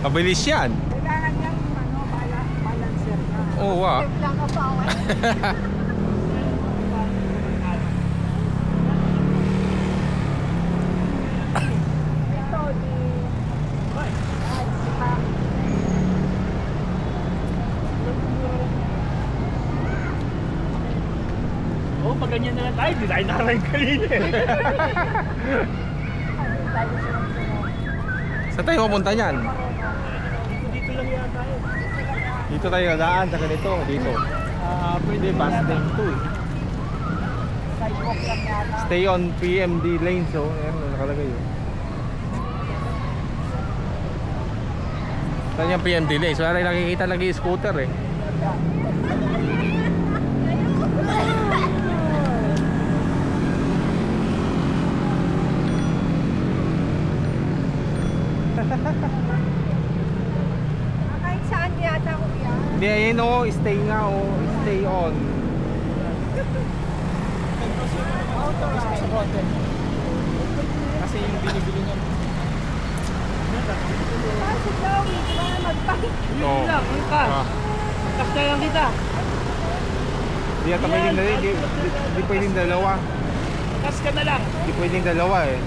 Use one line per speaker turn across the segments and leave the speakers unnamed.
Mabilis yan.
Kailangan niyang balancer na.
Oo ah.
Step lang ang bawat. Ito, di...
Oo, pag ganyan na lang tayo, di tayo nakarain kanina eh.
Saan tayo mapunta niyan?
Dito lang yata yun.
Dito tayo nadaan sa ganito. Dito. Pwede bus lane 2 eh.
Sidewalk lang yata.
Stay on PMD lane. So, ayan, nakalagay yun. Saan yung PMD lane? So, aray nakikita lagi yung scooter eh.
Kahit saan yata ko yan.
Hindi, ayun o. Stay nga o. Stay on. Kasi yung binibili niya.
Si Chloe, para mag-bike.
Oo.
lang, ano ka? Kasta lang kita.
Hindi ata pwedeng dalawa. Hindi pwedeng dalawa.
Kas ka na lang.
Hindi pwedeng dalawa eh.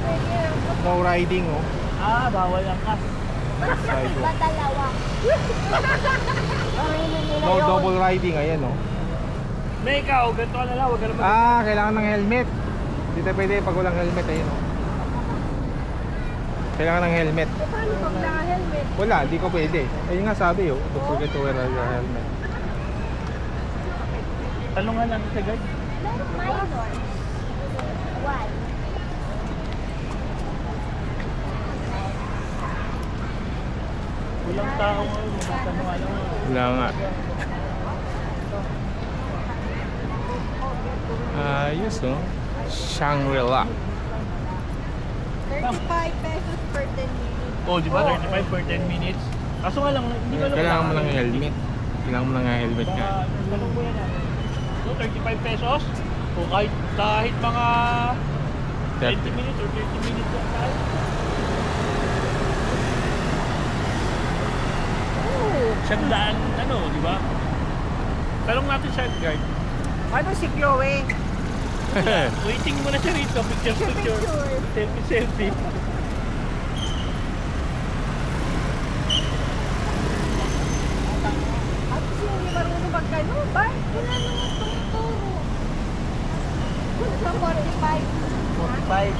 No riding oh.
Ah, bawal ang kas.
Ba dalawa?
No double riding. Ayan oh.
May ikaw, ganito ka na lang, huwag ka naman.
Kailangan ng helmet. Hindi tayo pwede pag walang helmet. Ayun oh. Kailangan ng helmet.
Paano pag naka-helmet?
Wala, di ko pwede. Ayun nga sabi oh. Don't forget to wear your helmet.
Talungan lang sa guard.
Minor. Why?
Walang tao ngayon, magtanong alam mo.
Wala nga. Ayos oh. Shangri-La.
35 pesos per 10 minutes.
Oh, di ba? 35 per 10 minutes. Kaso nga lang, hindi ko alam.
Kailangan mo ng helmet. Kailangan mo ng helmet nga.
Tanong ko yan ah. So, 35 pesos. O kahit mga 20 minutes or 30 minutes lang tayo. Sandaan, ano, di ba? Talong natin sa guard.
Ano si Chloe?
Waiting mo na siya rito. Picture. Selfie.
At siya hindi marunong magkano. Ba? Wala naman tumuturo. Sa 45.
45.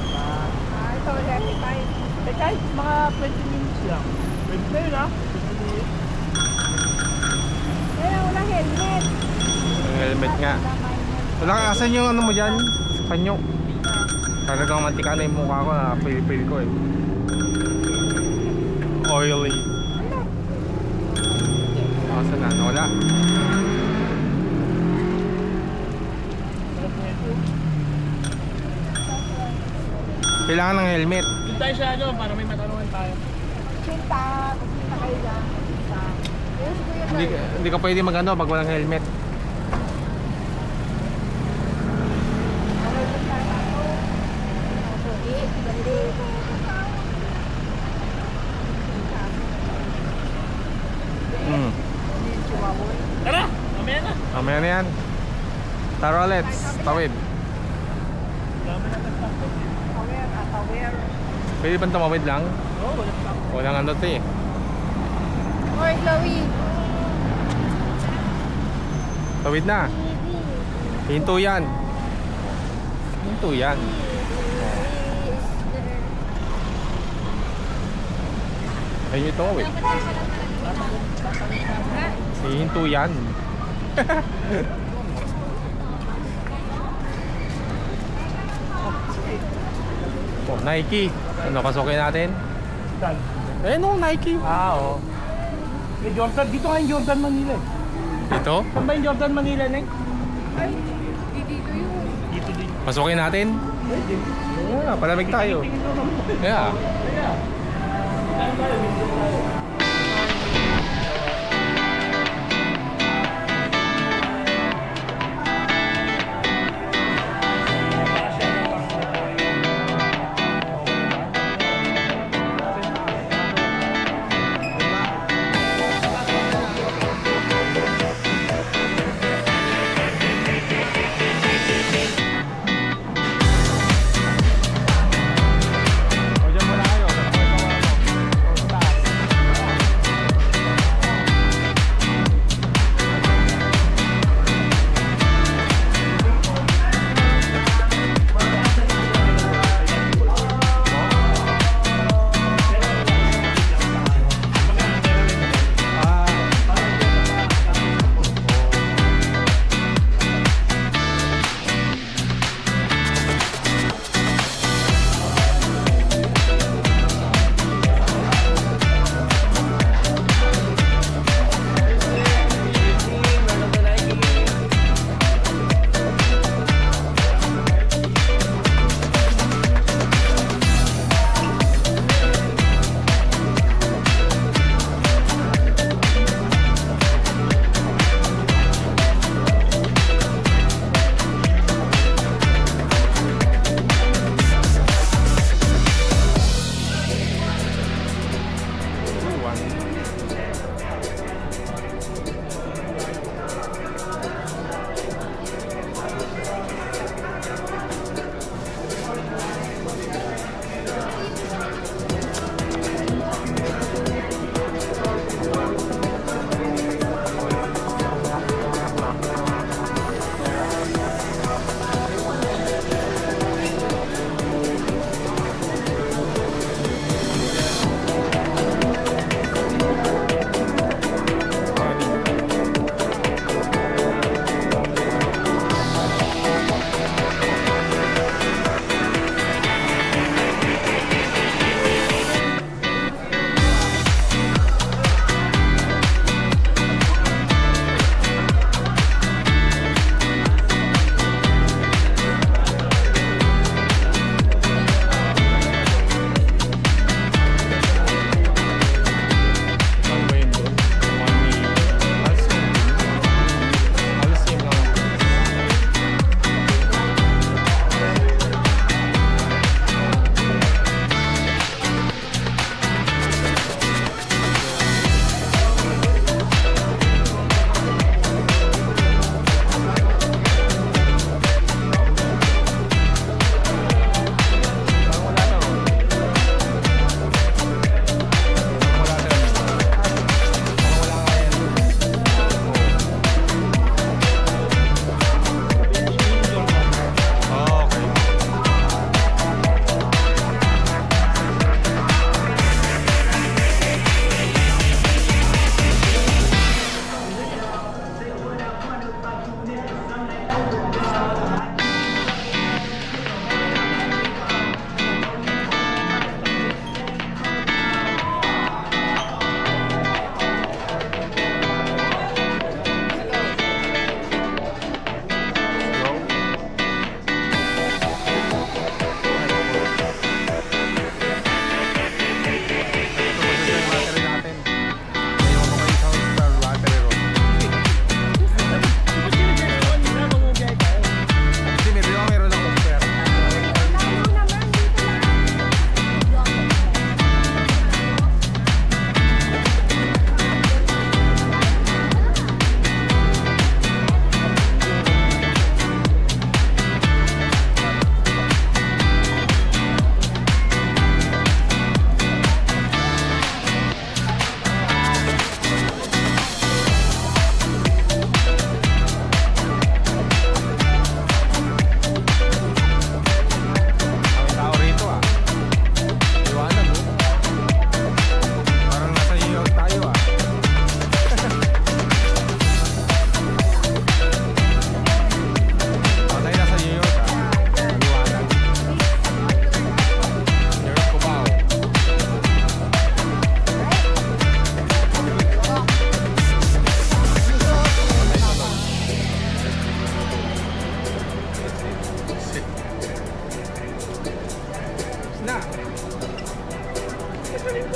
Ito 35.
Eh kahit mga 20 minutes lang. Pwede na yun ah. 20 minutes.
Kaya wala helmet.
Ang helmet nga. Wala ka, asan yung ano mo dyan? Panyo. Talagang mantika na yung mukha ko na pil ko eh. Oily. Asan na? Wala. Kailangan ng helmet.
Doon tayo sa ano, para may matanungan tayo.
Sinta. Sinta kayo dyan. Sinta. Ayun si Kuya
Hindi,
Carl.
hindi ka pwede magano pag walang helmet.
Tara! Mamaya na!
Mamaya na yan. Tara, let's tawid.
Dami na nagtapos eh.
Aware.
Pwede ba tumawid lang?
Oo, walang tapos.
Walang ano to eh.
Or Chloe.
Tawid na. Hinto yan. Hinto yan. Ayun ito tawid. Hinto yan. Oh, Nike. Ano pasukin natin?
Saan?
Eh no, Nike.
Oo. May Jordan. Dito nga yung Jordan Manila eh.
Dito?
Saan ba yung Jordan Manila, Neng?
Ay, dito yun.
Dito din.
Pasukin natin?
Pwede.
Yeah, palamig tayo.
Tingin mo naman.
Yeah.
Kaya. Saan tayo? Dito tayo.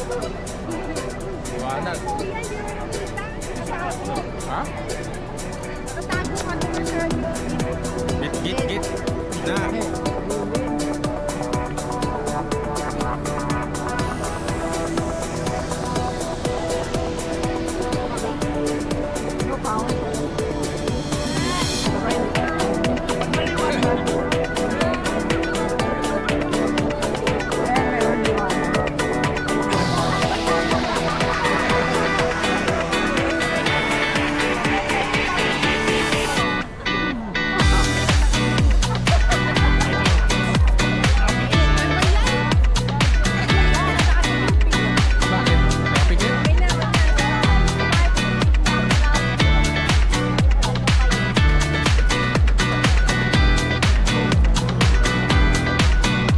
Liwanag.
Kuya, hindi mo nakita. Natago.
Ha?
Natago ka na masyado.
Git. Na. Bakit? Nakapikit?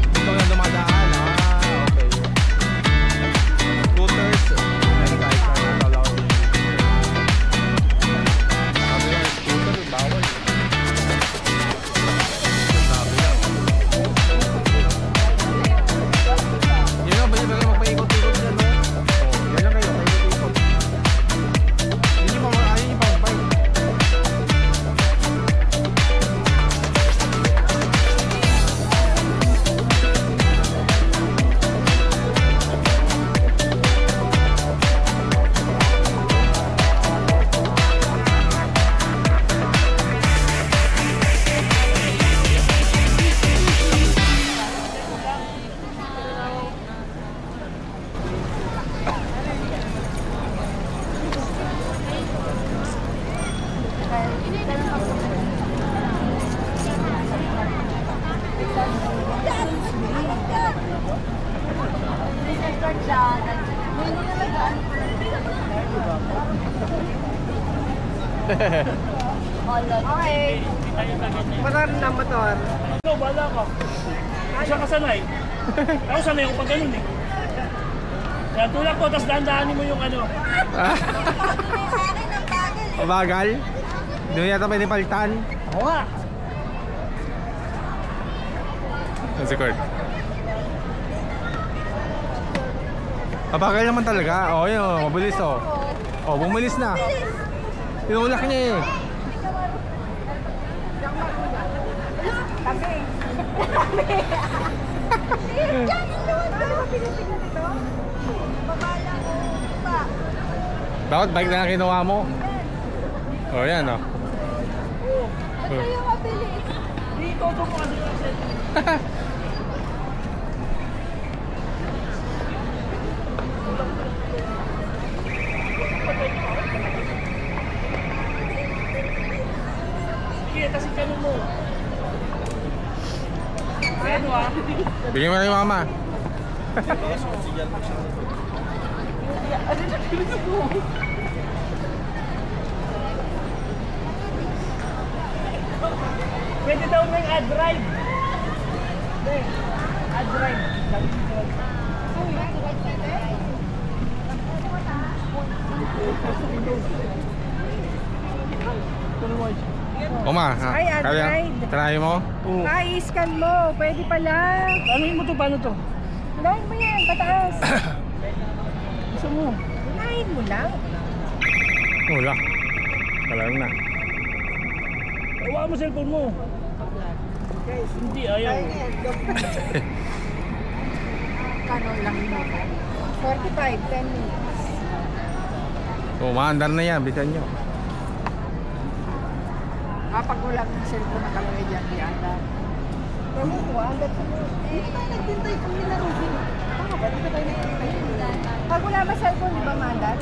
Ito yung dumadaan. Okay. Scooters. Ay, kahit na natalaw. Sabi lang, scooter, bawal. Sabi lang. Yun lang, pwede ba magpaikot-ikot dyan, no? Oh, yan lang kayo, paikot-ikot. Yun yung pang-bike.
Okay. Motor na motor.
Ikaw, bahala ka. Hindi siya kasanay. Ako sanay ako pag ganun eh. Kaya tulak ko, tapos dahan-dahanin mo yung ano.
Mabagal? Doon yata pwede palitan.
Ako nga.
Si Kurt. Mabagal naman talaga. Oo, yun. Mabilis, oh. Oh, bumilis na. Tinulak niya eh.
Tabi. Diyan, iluwag. Ano ba pinitignan ito? Babala ko pa.
Bakit bike na kinuha mo? Oh, yan, oh.
Ba't kayo mabilis?
Dito ko mo kasi yung set. Sige, kasi ganun mo. Ano ah?
Bigyan mo na yung mama.
Pwede daw ng ad-drive. Ad-drive.
Oma, ha?
Ay,
Kaya,
ride.
try mo?
I-scan mo. Pwede pala.
Ano mo to? Paano to?
Unahin mo yan. Pataas.
Gusto mo?
Unahin mo lang.
Wala. Wala na.
Hawakan mo cellphone mo. Hindi, ayaw.
Kano lang mo? 45, 10 minutes.
Oh, maandar na yan. Bitan nyo.
Kapag wala ng cellphone nakalagay dyan, di anda. Pero mo, anda sa mo. Hindi tayo nagtintay kung nilaruhin. Tama ba? Di ba tayo nagtintay? Pag wala ba cellphone, di ba maandar?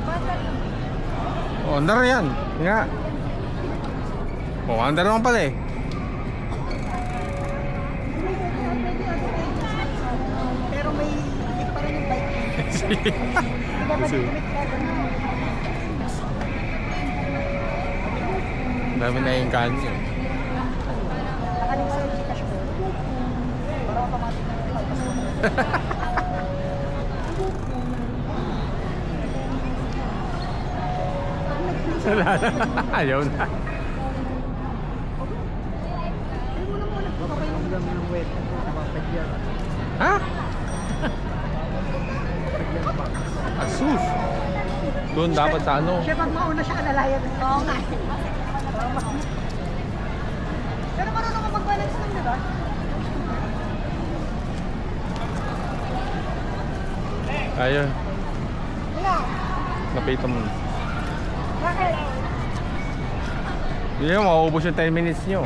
Maandar lang.
Oh, andar na yan. Nga. Oh, andar naman pala eh.
Pero may higit pa rin yung bike. Hindi ka ba
Sige.
limit ka ganun?
Dami na yung kanyo.
Nakaling sa Gcash ko. Para automatic na yung palpas ko.
Wala na. Ayaw na. Ha? Doon dapat sa ano.
Siya pag mauna siya alalayan. Oo nga. Pero marunong ka mag-balance nun, di ba?
Ayun.
Wala.
Napita mo.
Bakit?
Hindi mo, mauubos yung 10 minutes nyo.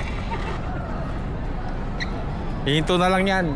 Hihinto na lang yan.